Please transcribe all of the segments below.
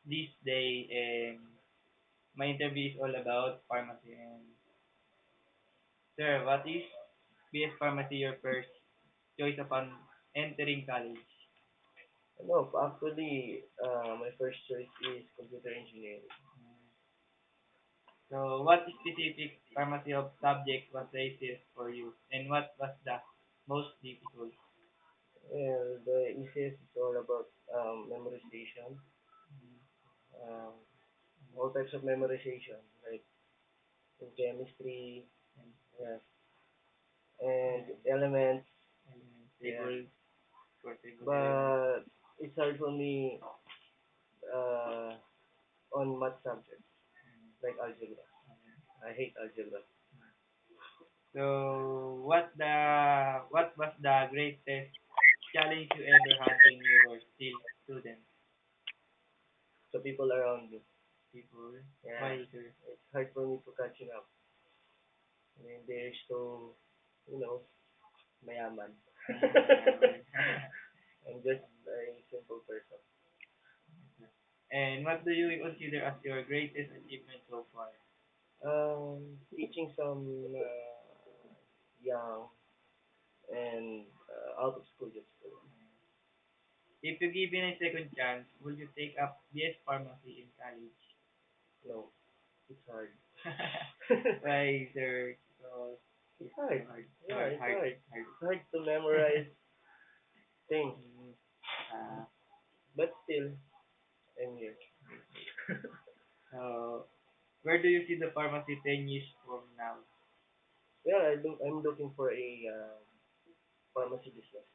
this day, and my interview is all about pharmacy. And sir, what is BS Pharmacy your first choice upon entering college? No, actually, my first choice is computer engineering. So, what specific pharmacy of subject was the easiest for you, and what was the most difficult? Well, the easiest is all about memorization, um, all types of memorization, like in chemistry, And, yes, and and, elements, and yes. table, for table element. But it's hard for me uh, on math subjects, like algebra. I hate algebra. So, what was the greatest challenge you ever had when you were still student? So people around me, People, yeah, why sir? it's hard for me to catching up. I mean, they're so, you know, mayaman. Mayaman. I'm just a simple person. And what do you consider as your greatest achievement so far? Teaching some young and out of school just students. If you given a second chance, will you take up BS Pharmacy in college? No, it's hard. Why, sir? Because It's it's so hard. hard. Yeah, it's Hard, hard. hard. It's hard to memorize things, Mm, uh, but still, I'm here. so, where do you see the pharmacy 10 years from now? Yeah, I'm looking for a pharmacy business.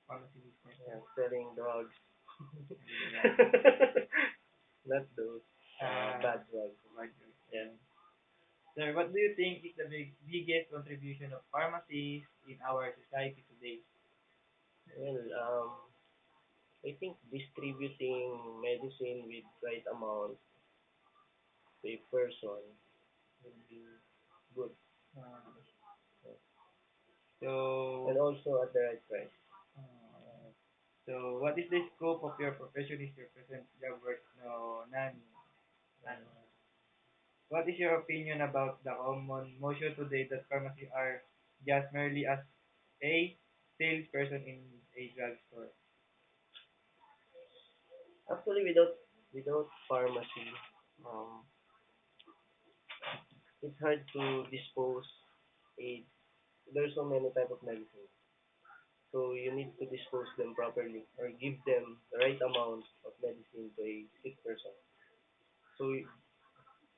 Pharmacy business. Yeah, selling drugs. Yeah. Not those bad drugs. Right. Yeah. Sir, what do you think is the biggest contribution of pharmacies in our society today? Well, I think distributing medicine with right amount to a person would be good. Uh, Yeah. And so, also at the right price. uh, so what is the scope of your profession? Is your present job work? No, none. None. Uh, What is your opinion about the common motion today that pharmacy are just merely as a salesperson in a drugstore? Actually, without pharmacy, um, it's hard to dispose a. There's so many type of medicine, so you need to dispose them properly or give them the right amount of medicine to a sick person. So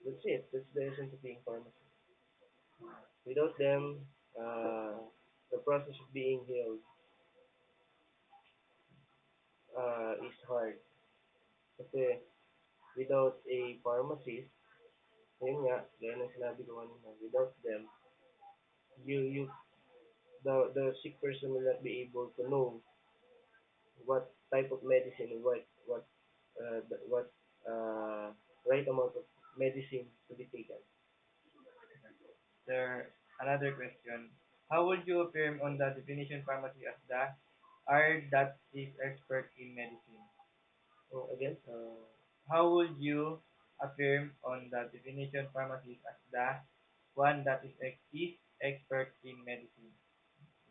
that's it. That's the essence of being pharmacy. Without them, the process of being healed is hard. Kasi without a pharmacist, yun nga, gaya ng sinabi ko kanina, without them, you the sick person will not be able to know what type of medicine and what right amount of medicine to be taken. Sir, another question. How would you affirm on the definition pharmacy as the R that is expert in medicine? Again, So, how would you affirm on the definition pharmacy as the one that is expert in medicine?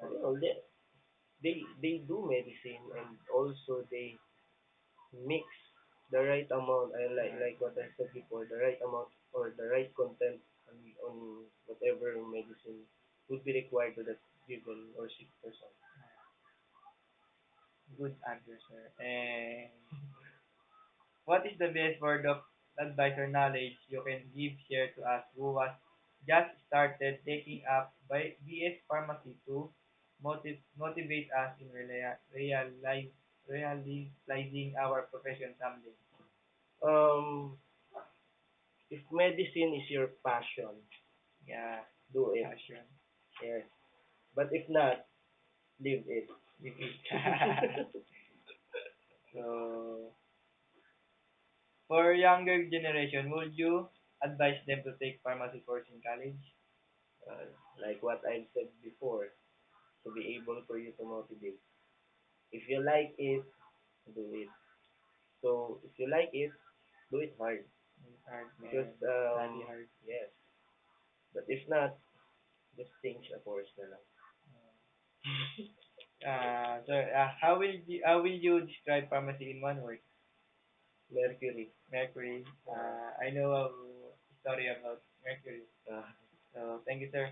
Like, they do medicine and also they mix the right amount. I like what I said before, the right amount or the right content on whatever medicine would be required to that given or sick person. good answer, sir. And what is the best word of advice or knowledge you can give share to us who was just started taking up by BS Pharmacy to motivate us in realizing our profession someday? Um, if medicine is your passion, Yeah, do it. passion. Yes. But if not, leave it. If it. So, for younger generation, would you advise them to take pharmacy course in college? uh, like what I've said before, to be able for you to motivate. If you like it, do it. So if you like it, do it hard. It's hard, man. Because, Study hard. yes. But if not, just change a course na lang. How will you describe pharmacy in one word? Mercury. Mercury. I know a story about Mercury. Ah, So thank you, sir.